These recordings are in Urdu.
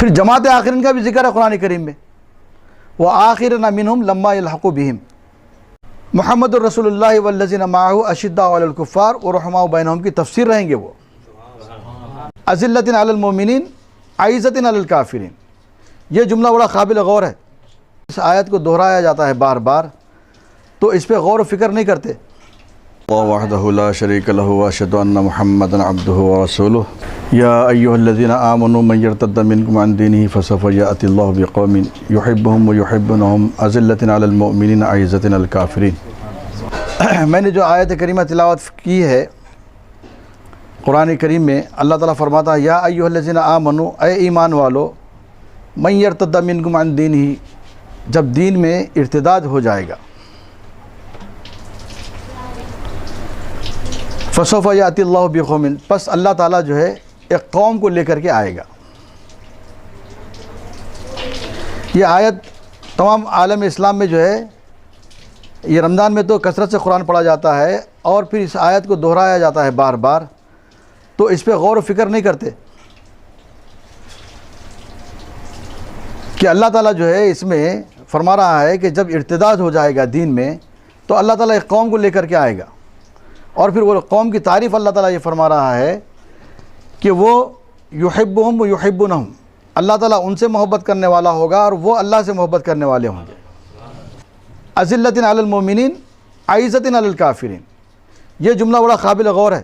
پھر جماعت آخرین کا بھی ذکر ہے قرآن کریم میں، وآخرنا منہم لما یلحقوا بہم، محمد الرسول اللہ والذین معہ اشداء علی الکفار ورحماء بینہم کی تفسیر رہیں گے وہ، اذلۃ علی المؤمنین اعزۃ علی الکافرین۔ یہ جملہ بڑا قابل غور ہے، اس آیت کو دہرایا جاتا ہے بار بار، تو اس پہ غور و فکر نہیں کرتے۔ اللہ وحدہ لا شریک لہ واشہد ان محمدا عبدہ ورسولہ یا ایھا الذین آمنوا من یرتد منکم عن دینہ فسوف یأتی اللہ بقوم یحبہم ویحبونہم اذلۃ علی المؤمنین اعزۃ علی الکافرین۔ میں نے جو آیت کریمہ تلاوت کی ہے قرآن کریم میں، اللہ تعالیٰ فرماتا ہے یا ایھا الذین آمنوا، اے ایمان والو، من یرتد منکم عن دینہ، جب دین میں ارتداد ہو جائے گا، فسوف یأتی اللہ بقوم، پس اللہ تعالیٰ جو ہے ایک قوم کو لے کر کے آئے گا۔ یہ آیت تمام عالم اسلام میں جو ہے، یہ رمضان میں تو کثرت سے قرآن پڑھا جاتا ہے اور پھر اس آیت کو دہرایا جاتا ہے بار بار، تو اس پہ غور و فکر نہیں کرتے کہ اللہ تعالیٰ جو ہے اس میں فرما رہا ہے کہ جب ارتداد ہو جائے گا دین میں تو اللہ تعالیٰ ایک قوم کو لے کر کے آئے گا، اور پھر وہ قوم کی تعریف اللہ تعالیٰ یہ فرما رہا ہے کہ وہ یحبہم ویحبونہم، اللہ تعالیٰ ان سے محبت کرنے والا ہوگا اور وہ اللہ سے محبت کرنے والے ہوں گے۔ اذلۃ علی المؤمنین اعزۃ علی الکافرین، یہ جملہ بڑا قابل غور ہے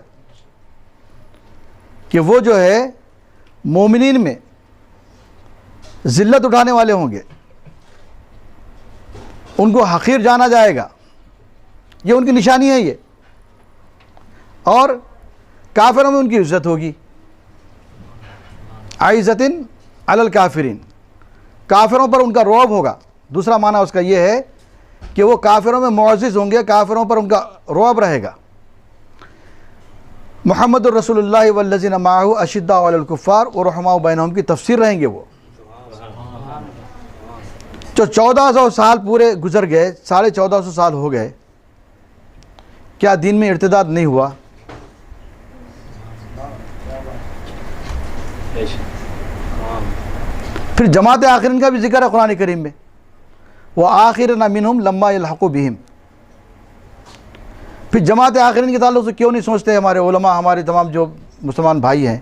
کہ وہ جو ہے مومنین میں ذلت اٹھانے والے ہوں گے، ان کو حقیر جانا جائے گا، یہ ان کی نشانی ہے یہ، اور کافروں میں ان کی عزت ہوگی۔ اعزۃ علی الکافرین، کافروں پر ان کا رعب ہوگا، دوسرا معنی اس کا یہ ہے کہ وہ کافروں میں معزز ہوں گے، کافروں پر ان کا رعب رہے گا۔ محمد الرسول اللہ والذین معہ اشداء علی الکفار ورحماء بینہم کی تفسیر رہیں گے وہ۔ جو 1400 سال پورے گزر گئے، 1450 سال ہو گئے، کیا دین میں ارتداد نہیں ہوا؟ پھر جماعت آخرین کا بھی ذکر ہے قرآن کریم میں، وآخرنا منہم لما یلحقوا بہم۔ پھر جماعت آخرین کے تعلق سے کیوں نہیں سوچتے ہمارے علماء، ہمارے تمام جو مسلمان بھائی ہیں،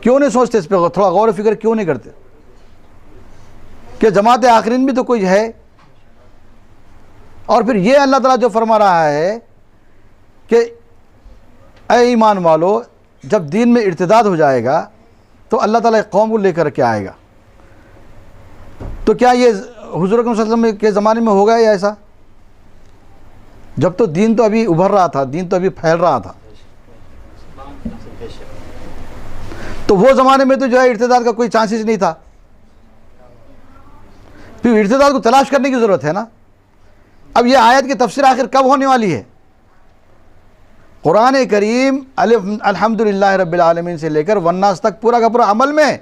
کیوں نہیں سوچتے اس پہ تھوڑا غور و فکر کیوں نہیں کرتے کہ جماعت آخرین بھی تو کوئی ہے؟ اور پھر یہ اللہ تعالیٰ جو فرما رہا ہے کہ اے ایمان والو، جب دین میں ارتداد ہو جائے گا تو اللہ تعالیٰ ایک قوم کو لے کر کے آئے گا، تو کیا یہ حضور اکرم صلی اللہ علیہ وسلم کے زمانے میں ہوگا یا ایسا؟ جب تو دین تو ابھی ابھر رہا تھا، دین تو ابھی پھیل رہا تھا، تو وہ زمانے میں تو جو ہے ارتداد کا کوئی چانسز نہیں تھا۔ پھر ارتداد کو تلاش کرنے کی ضرورت ہے نا۔ اب یہ آیت کی تفسیر آخر کب ہونے والی ہے؟ قرآن کریم الحمدللہ رب العالمین سے لے کر والناس تک پورا کا پورا عمل میں ہے،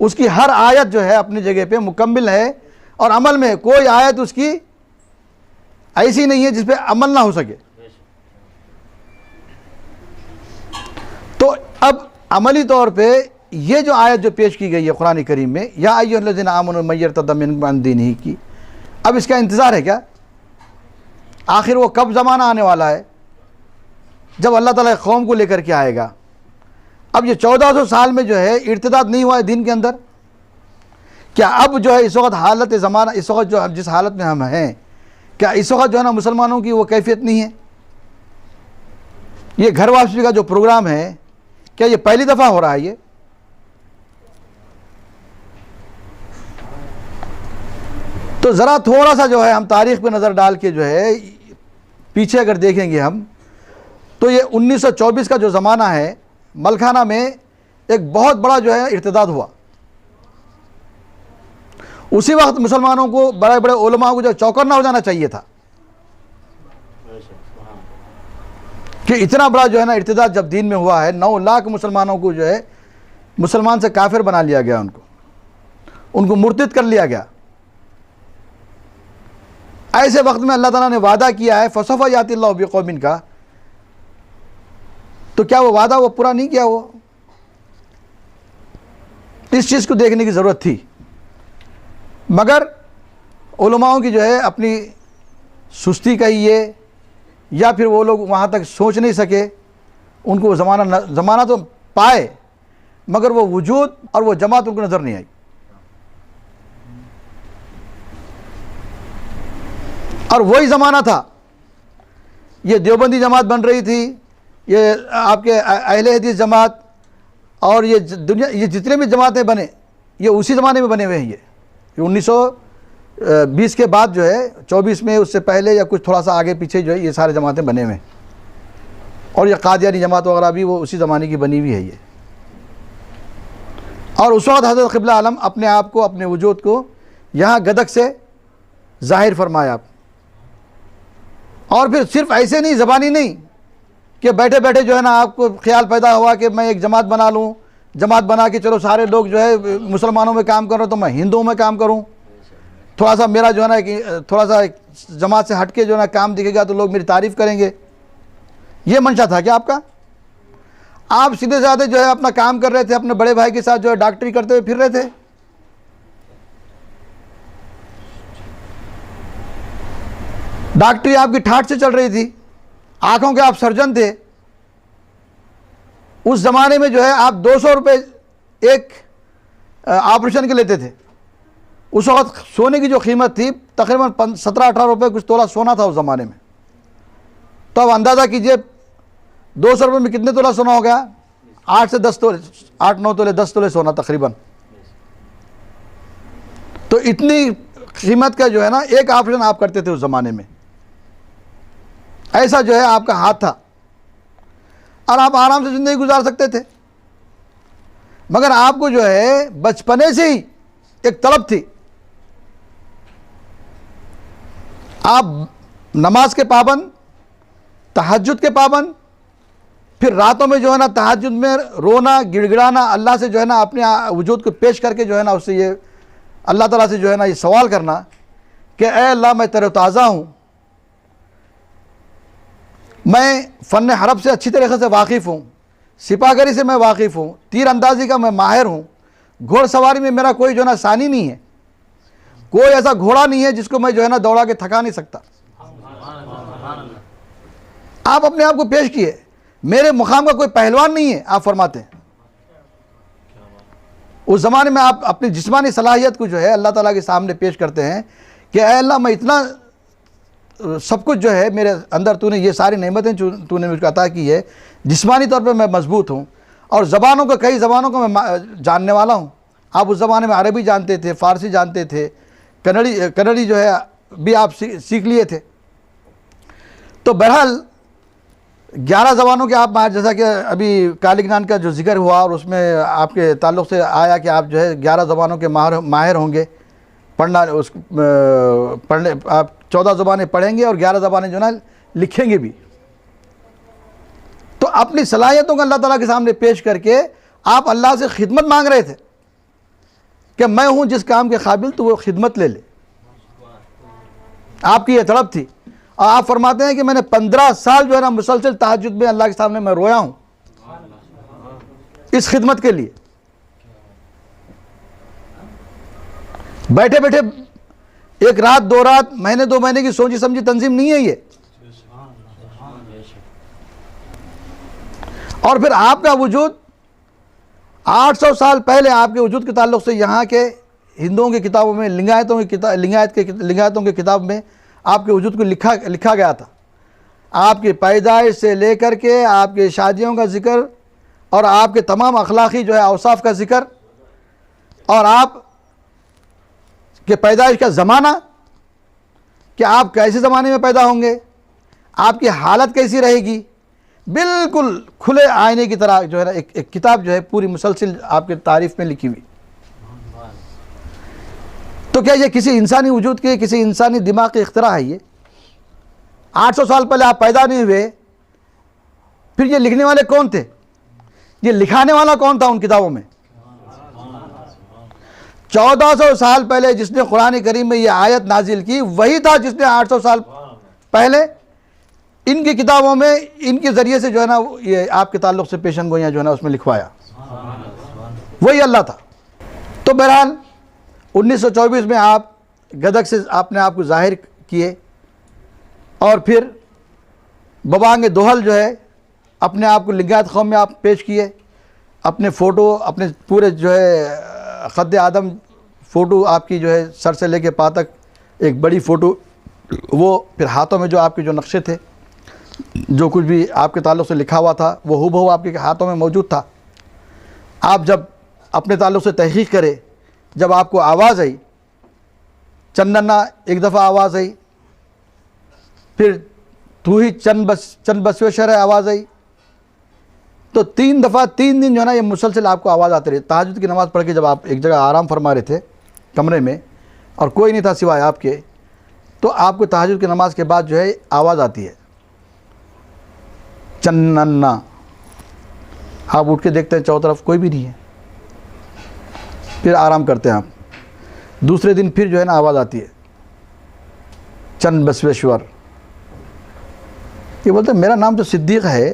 اس کی ہر آیت جو ہے اپنی جگہ پہ مکمل ہے اور عمل میں ہے، کوئی آیت اس کی ایسی نہیں ہے جس پہ عمل نہ ہو سکے۔ تو اب عملی طور پہ یہ جو آیت جو پیش کی گئی ہے قرآن کریم میں، یا ایھا الذین آمنوا من یرتد منکم عن دینہ کی، اب اس کا انتظار ہے کیا؟ آخر وہ کب زمانہ آنے والا ہے جب اللہ تعالیٰ قوم کو لے کر کے آئے گا؟ اب یہ 1400 سال میں جو ہے ارتداد نہیں ہوا ہے دین کے اندر، کیا اب جو ہے اس وقت حالت زمانہ، اس وقت جو جس حالت میں ہم ہیں، کیا اس وقت جو ہے نا مسلمانوں کی وہ کیفیت نہیں ہے؟ یہ گھر واپسی کا جو پروگرام ہے، کیا یہ پہلی دفعہ ہو رہا ہے؟ یہ تو ذرا تھوڑا سا جو ہے ہم تاریخ پہ نظر ڈال کے جو ہے پیچھے اگر دیکھیں گے ہم، تو یہ 1924 کا جو زمانہ ہے، ملکھانہ میں ایک بہت بڑا جو ہے ارتداد ہوا۔ اسی وقت مسلمانوں کو، بڑے بڑے علماء کو جو چوکنا ہو جانا چاہیے تھا کہ اتنا بڑا جو ہے نا ارتداد جب دین میں ہوا ہے، 9 لاکھ مسلمانوں کو جو ہے مسلمان سے کافر بنا لیا گیا، ان کو مرتد کر لیا گیا۔ ایسے وقت میں اللہ تعالیٰ نے وعدہ کیا ہے فسوف یأتی اللہ بقوم کا، تو کیا وہ وعدہ وہ پورا نہیں کیا؟ اس چیز کو دیکھنے کی ضرورت تھی، مگر علماؤں کی جو ہے اپنی سستی کہیے یا پھر وہ لوگ وہاں تک سوچ نہیں سکے، ان کو زمانہ تو پائے مگر وہ وجود اور وہ جماعت ان کو نظر نہیں آئی۔ اور وہی زمانہ تھا، یہ دیوبندی جماعت بن رہی تھی، یہ آپ کے اہل حدیث جماعت، اور یہ جتنے بھی جماعتیں بنے یہ اسی زمانے میں بنے ہوئے ہیں۔ یہ 1920 کے بعد جو ہے 24 میں، اس سے پہلے یا کچھ تھوڑا سا آگے پیچھے جو ہے یہ سارے جماعتیں بنے ہوئے ہیں، اور یہ قادیانی جماعت وغیرہ بھی وہ اسی زمانے کی بنی ہوئی ہے یہ۔ اور اس وقت حضرت قبلہ عالم اپنے آپ کو، اپنے وجود کو یہاں گدک سے ظاہر فرمایا۔ اور پھر صرف ایسے نہیں، زبانی نہیں کہ بیٹھے بیٹھے جو ہے نا آپ کو خیال پیدا ہوا کہ میں ایک جماعت بنا لوں، جماعت بنا کے چلو سارے لوگ جو ہے مسلمانوں میں کام کر رہے تو میں ہندوؤں میں کام کروں، تھوڑا سا میرا جو ہے نا تھوڑا سا جماعت سے ہٹ کے جو ہے نا کام دکھے گا تو لوگ میری تعریف کریں گے۔ یہ منشا تھا کیا آپ کا؟ آپ سیدھے سادھے جو ہے اپنا کام کر رہے تھے، اپنے بڑے بھائی کے ساتھ جو ہے ڈاکٹری کرتے ہوئے پھر رہے تھے۔ ڈاکٹری آپ کی ٹھاٹ سے چل رہی تھی، آنکھوں کے آپ سرجن تھے۔ اس زمانے میں جو ہے آپ 200 روپے ایک آپریشن کے لیتے تھے۔ اس وقت سونے کی جو قیمت تھی تقریباً 17-18 روپے کچھ تولہ سونا تھا اس زمانے میں۔ تو اب اندازہ کیجئے 200 روپے میں کتنے تولہ سونا ہو گیا؟ 8 سے 10 تولے، 8-9 تولے، 10 تولے سونا تقریباً۔ تو اتنی قیمت کا جو ہے نا ایک آپریشن آپ کرتے تھے اس زمانے میں، ایسا جو ہے آپ کا ہاتھ تھا، اور آپ آرام سے زندگی گزار سکتے تھے۔ مگر آپ کو جو ہے بچپنے سے ہی ایک طلب تھی، آپ نماز کے پابند، تہجد کے پابند، پھر راتوں میں جو ہے نا تہجد میں رونا گڑ گڑانا، اللہ سے جو ہے نا اپنے وجود کو پیش کر کے جو ہے نا اس سے یہ اللہ تعالیٰ سے جو ہے نا یہ سوال کرنا کہ اے اللہ میں تر و تازہ ہوں، میں فن حرب سے اچھی طریقے سے واقف ہوں، سپاہ گری سے میں واقف ہوں، تیر اندازی کا میں ماہر ہوں، گھوڑ سواری میں میرا کوئی جو ہے نا ثانی نہیں ہے، کوئی ایسا گھوڑا نہیں ہے جس کو میں جو ہے نا دوڑا کے تھکا نہیں سکتا۔ آپ اپنے آپ کو پیش کیے، میرے مقام کا کوئی پہلوان نہیں ہے، آپ فرماتے ہیں۔ اس زمانے میں آپ اپنی جسمانی صلاحیت کو جو ہے اللہ تعالیٰ کے سامنے پیش کرتے ہیں کہ اے اللہ میں اتنا سب کچھ جو ہے میرے اندر تو نے یہ ساری نعمتیں تو نے مجھ کو عطا کی ہے، جسمانی طور پہ میں مضبوط ہوں، اور زبانوں کو کئی زبانوں کو میں جاننے والا ہوں۔ آپ اس زمانے میں عربی جانتے تھے، فارسی جانتے تھے، کنڑی جو ہے بھی آپ سیکھ لیے تھے۔ تو بہرحال 11 زبانوں کے آپ جیسا کہ ابھی کالگنان کا جو ذکر ہوا اور اس میں آپ کے تعلق سے آیا کہ آپ جو ہے 11 زبانوں کے ماہر ہوں گے، پڑھنے آپ 14 زبانیں پڑھیں گے اور 11 زبانیں جو ہے نا لکھیں گے بھی۔ تو اپنی صلاحیتوں کو اللہ تعالیٰ کے سامنے پیش کر کے آپ اللہ سے خدمت مانگ رہے تھے کہ میں ہوں جس کام کے قابل تو وہ خدمت لے لے، آپ کی یہ طلب تھی۔ اور آپ فرماتے ہیں کہ میں نے 15 سال جو ہے نا مسلسل تہجد میں اللہ کے سامنے میں رویا ہوں اس خدمت کے لیے۔ بیٹھے بیٹھے ایک رات 2 رات، مہینے 2 مہینے کی سوچی سمجھی تنظیم نہیں ہے یہ۔ اور پھر آپ کا وجود 800 سال پہلے آپ کے وجود کے تعلق سے یہاں کے ہندوؤں کی کتابوں میں، لنگایتوں کی کتاب میں آپ کے وجود کو لکھا گیا تھا۔ آپ کی پیدائش سے لے کر کے آپ کی شادیوں کا ذکر اور آپ کے تمام اخلاقی جو ہے اوصاف کا ذکر، اور آپ کہ پیدائش کا زمانہ، کہ آپ کیسے زمانے میں پیدا ہوں گے، آپ کی حالت کیسی رہے گی، بالکل کھلے آئینے کی طرح جو ہے نا ایک کتاب جو ہے پوری مسلسل آپ کے تعریف میں لکھی ہوئی۔ تو کیا یہ کسی انسانی وجود کے، کسی انسانی دماغ کی اختراع ہے؟ یہ 800 سال پہلے آپ پیدا نہیں ہوئے، پھر یہ لکھنے والے کون تھے؟ یہ لکھانے والا کون تھا ان کتابوں میں؟ 1400 سال پہلے جس نے قرآن کریم میں یہ آیت نازل کی وہی تھا جس نے 800 سال پہلے ان کی کتابوں میں ان کے ذریعے سے جو ہے نا یہ آپ کے تعلق سے پیشن گوئیاں جو ہے نا اس میں لکھوایا، وہی اللہ تھا۔ تو بہرحال 1924 میں آپ گدگ سے آپ نے آپ کو ظاہر کیے، اور پھر ببانگ دوحل جو ہے اپنے آپ کو لنگایت قوم میں آپ پیش کیے، اپنے فوٹو، اپنے پورے جو ہے خد آدم فوٹو آپ کی جو ہے سر سے لے کے پا تک ایک بڑی فوٹو، وہ پھر ہاتھوں میں جو آپ کے جو نقشے تھے، جو کچھ بھی آپ کے تعلق سے لکھا ہوا تھا وہ ہو آپ کے ہاتھوں میں موجود تھا۔ آپ جب اپنے تعلق سے تحقیق کرے، جب آپ کو آواز آئی چندنا، ایک دفعہ آواز آئی، پھر تو ہی چند بسویشور ہے آواز آئی، تو 3 دفعہ 3 دن جو ہے نا یہ مسلسل آپ کو آواز آتی رہی۔ تہجد کی نماز پڑھ کے جب آپ ایک جگہ آرام فرما رہے تھے کمرے میں اور کوئی نہیں تھا سوائے آپ کے، تو آپ کو تہجد کی نماز کے بعد جو ہے آواز آتی ہے چننا، آپ اٹھ کے دیکھتے ہیں چاروں طرف کوئی بھی نہیں ہے، پھر آرام کرتے ہیں آپ۔ دوسرے دن پھر جو ہے نا آواز آتی ہے چند بسویشور، یہ بولتے ہیں میرا نام تو صدیق ہے،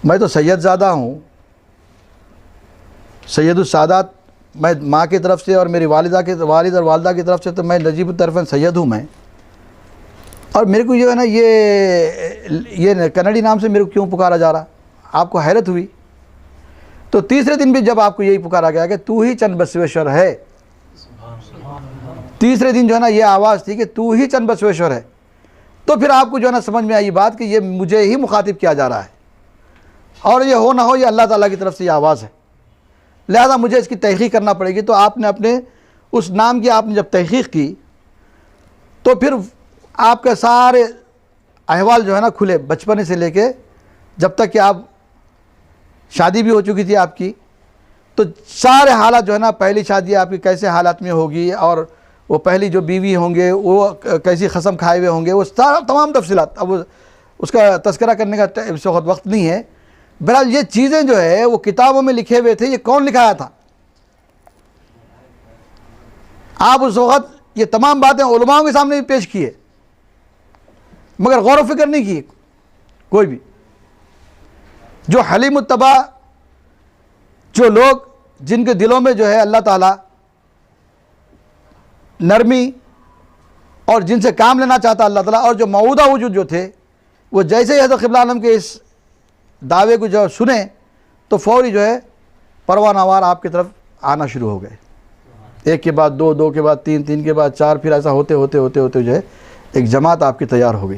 میں تو سید زادہ ہوں، سید السادات، میں ماں کی طرف سے اور میری والد اور والدہ کی طرف سے تو میں نجیب الطرفین سید ہوں میں، اور میرے کو جو ہے نا یہ کنڑی نام سے میرے کو کیوں پکارا جا رہا؟ آپ کو حیرت ہوئی۔ تو تیسرے دن بھی جب آپ کو یہی پکارا گیا کہ تو ہی چند بسویشور ہے، تیسرے دن جو ہے نا یہ آواز تھی کہ تو ہی چند بسویشور ہے، تو پھر آپ کو جو ہے نا سمجھ میں آئی بات کہ یہ مجھے ہی مخاطب کیا جا رہا ہے، اور یہ ہو نہ ہو یہ اللہ تعالیٰ کی طرف سے یہ آواز ہے، لہذا مجھے اس کی تحقیق کرنا پڑے گی۔ تو آپ نے اپنے اس نام کی آپ نے جب تحقیق کی تو پھر آپ کے سارے احوال جو ہے نا کھلے، بچپنے سے لے کے جب تک کہ آپ شادی بھی ہو چکی تھی آپ کی، تو سارے حالات جو ہے نا، پہلی شادی آپ کی کیسے حالات میں ہوگی، اور وہ پہلی جو بیوی ہوں گے وہ کیسی قسم کھائے ہوئے ہوں گے، وہ تمام تفصیلات، اب اس کا تذکرہ کرنے کا اس وقت نہیں ہے۔ بہرحال یہ چیزیں جو ہے وہ کتابوں میں لکھے ہوئے تھے، یہ کون لکھایا تھا؟ آپ اس وقت یہ تمام باتیں علماء کے سامنے بھی پیش کیے، مگر غور و فکر نہیں کی کوئی بھی۔ جو حلیم الطبع، جو لوگ جن کے دلوں میں جو ہے اللہ تعالیٰ نرمی اور جن سے کام لینا چاہتا اللہ تعالیٰ، اور جو موعودہ وجود جو تھے، وہ جیسے ہی حضرت قبلہ عالم کے اس دعوے کو جب سنیں تو فوری جو ہے پروانہ وار آپ کی طرف آنا شروع ہو گئے، ایک کے بعد دو، دو کے بعد تین، تین کے بعد چار، پھر ایسا ہوتے ہوتے ہوتے ہوتے جو ہے ایک جماعت آپ کی تیار ہو گئی۔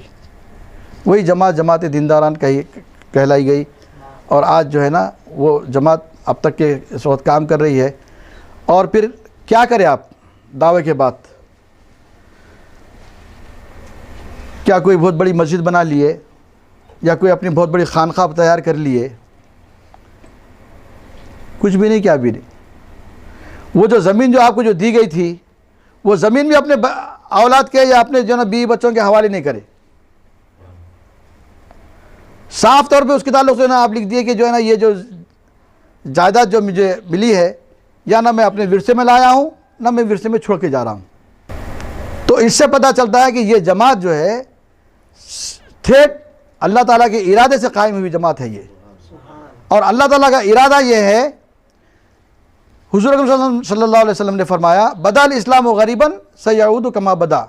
وہی جماعت دینداران کہلائی گئی، اور آج جو ہے نا وہ جماعت اب تک کے اس وقت کام کر رہی ہے۔ اور پھر کیا کرے آپ دعوے کے بعد؟ کیا کوئی بہت بڑی مسجد بنا لیے، یا کوئی اپنی بہت بڑی خانقاہ تیار کر لیے؟ کچھ بھی نہیں، کیا بھی نہیں۔ وہ جو زمین جو آپ کو جو دی گئی تھی، وہ زمین بھی اپنے اولاد کے یا اپنے جو نا بیوی بچوں کے حوالے نہیں کرے، صاف طور پہ اس کے تعلق سے نا آپ لکھ دیے کہ جو ہے نا یہ جو جائیداد جو مجھے ملی ہے، یا نہ میں اپنے ورثے میں لایا ہوں، نہ میں ورثے میں چھوڑ کے جا رہا ہوں۔ تو اس سے پتہ چلتا ہے کہ یہ جماعت جو ہے ٹھیک اللہ تعالیٰ کے ارادے سے قائم ہوئی جماعت ہے یہ، اور اللہ تعالیٰ کا ارادہ یہ ہے، حضور اکرم صلی اللہ علیہ وسلم نے فرمایا بدا الاسلام غریباً سیعود کما بدا،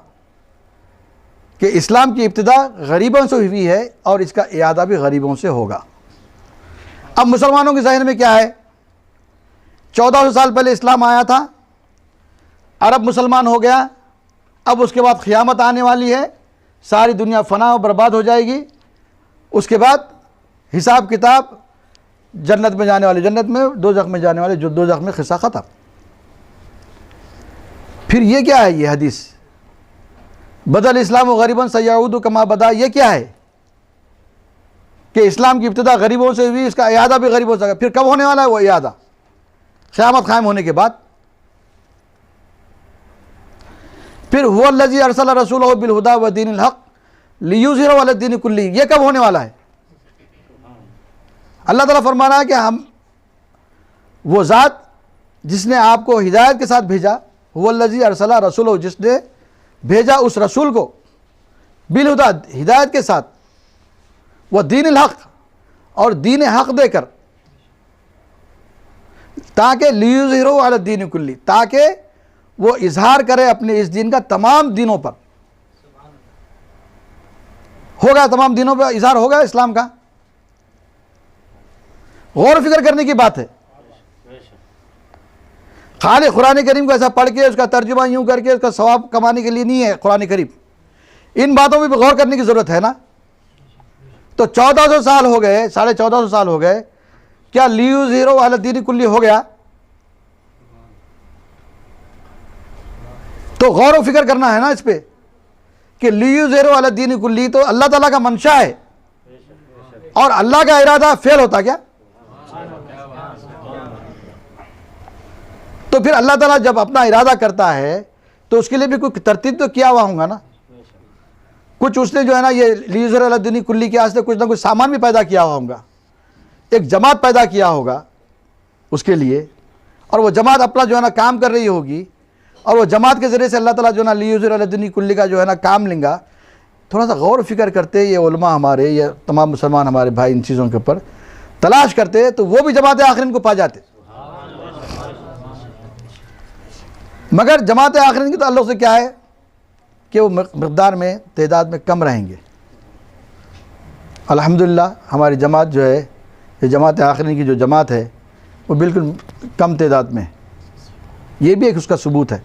کہ اسلام کی ابتدا غریبوں سے ہوئی ہے اور اس کا اعادہ بھی غریبوں سے ہوگا۔ اب مسلمانوں کے ذہن میں کیا ہے؟ 1400 سال پہلے اسلام آیا تھا، عرب مسلمان ہو گیا، اب اس کے بعد قیامت آنے والی ہے، ساری دنیا فنا و برباد ہو جائے گی، اس کے بعد حساب کتاب، جنت میں جانے والے جنت میں، دوزخ میں جانے والے جو دوزخ میں، قصہ ختم۔ پھر یہ کیا ہے یہ حدیث بدل اسلام و غریباً سیعود کما بدا؟ یہ کیا ہے کہ اسلام کی ابتدا غریبوں سے ہوئی، اس کا اعادہ بھی غریبوں سے ہوگا؟ پھر کب ہونے والا ہے وہ اعادہ؟ قیامت قائم ہونے کے بعد۔ پھر هو الذی ارسل رسولہ بالہدی ودین الحق لیظہرہ علی الدین کلہ، یہ کب ہونے والا ہے؟ اللہ تعالیٰ فرما رہا ہے کہ ہم وہ ذات جس نے آپ کو ہدایت کے ساتھ بھیجا، هو الذی ارسل رسولہ، جس نے بھیجا اس رسول کو، بالہدی، ہدایت کے ساتھ، وہ دین الحق، اور دین حق دے کر، تاکہ لیظہرہ علی الدین کلی، تاکہ وہ اظہار کرے اپنے اس دین کا تمام دینوں پر. ہوگا تمام دینوں پر اظہار ہوگا اسلام کا. غور و فکر کرنے کی بات ہے. خالی قرآن کریم کو ایسا پڑھ کے اس کا ترجمہ یوں کر کے اس کا ثواب کمانے کے لیے نہیں ہے قرآن کریم. ان باتوں پہ بھی غور کرنے کی ضرورت ہے نا. تو 1400 سال ہو گئے، 1450 سال ہو گئے، کیا لیظہرہ علی الدین کلی ہو گیا؟ تو غور و فکر کرنا ہے نا اس پہ کہ لیظہرہ علی الدین کلی تو اللہ تعالیٰ کا منشا ہے، اور اللہ کا ارادہ فعل ہوتا کیا؟ تو پھر اللہ تعالیٰ جب اپنا ارادہ کرتا ہے تو اس کے لیے بھی کوئی ترتیب تو کیا ہوا ہوگا نا. کچھ اس نے جو ہے نا یہ لیظہرہ علی الدین کلی کے واسطے کچھ نہ کچھ سامان بھی پیدا کیا ہوا ہوگا، ایک جماعت پیدا کیا ہوگا اس کے لیے، اور وہ جماعت اپنا جو ہے نا کام کر رہی ہوگی، اور وہ جماعت کے ذریعے سے اللہ تعالیٰ جو ہے نا لیظہرہ علی الدین کلی کا جو ہے نا کام لیں گا. تھوڑا سا غور و فکر کرتے یہ علماء ہمارے، یہ تمام مسلمان ہمارے بھائی ان چیزوں کے اوپر تلاش کرتے تو وہ بھی جماعت آخرین کو پا جاتے. مگر جماعت آخرین کے تعلق سے کیا ہے کہ وہ مقدار میں تعداد میں کم رہیں گے. الحمدللہ ہماری جماعت جو ہے، یہ جماعت آخرین کی جو جماعت ہے وہ بالکل کم تعداد میں ہے. یہ بھی ایک اس کا ثبوت ہے.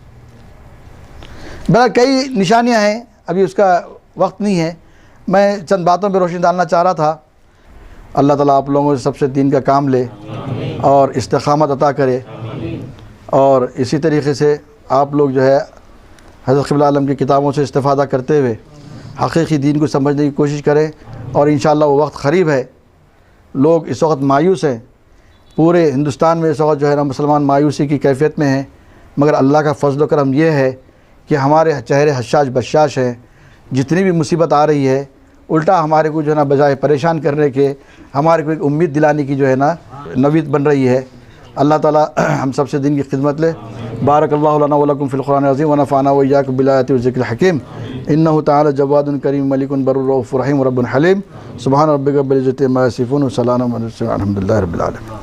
بہرحال کئی نشانیاں ہیں، ابھی اس کا وقت نہیں ہے. میں چند باتوں پہ روشنی ڈالنا چاہ رہا تھا. اللہ تعالیٰ آپ لوگوں سے سب سے دین کا کام لے اور استقامت عطا کرے، اور اسی طریقے سے آپ لوگ جو ہے حضرت قبلہ عالم کی کتابوں سے استفادہ کرتے ہوئے حقیقی دین کو سمجھنے کی کوشش کریں. اور انشاءاللہ وہ وقت قریب ہے. لوگ اس وقت مایوس ہیں، پورے ہندوستان میں اس وقت جو ہے نا مسلمان مایوسی کی کیفیت میں ہیں، مگر اللہ کا فضل و کرم یہ ہے کہ ہمارے چہرے حشاش بشاش ہیں. جتنی بھی مصیبت آ رہی ہے الٹا ہمارے کو جو ہے نا بجائے پریشان کرنے کے ہمارے کو ایک امید دلانے کی جو ہے نا نوید بن رہی ہے. اللہ تعالیٰ ہم سب سے دین کی خدمت لے. بارک اللہ لنا ولکم فی القرآن العظیم ونفعنا وإیاکم بالآیات والذکر الحکیم. انہ تعالی جواد کریم ملک بر رؤوف رحیم رب حلیم. سبحان ربک رب العزۃ عما یصفون وسلام علی المرسلین والحمد للہ رب العالمین.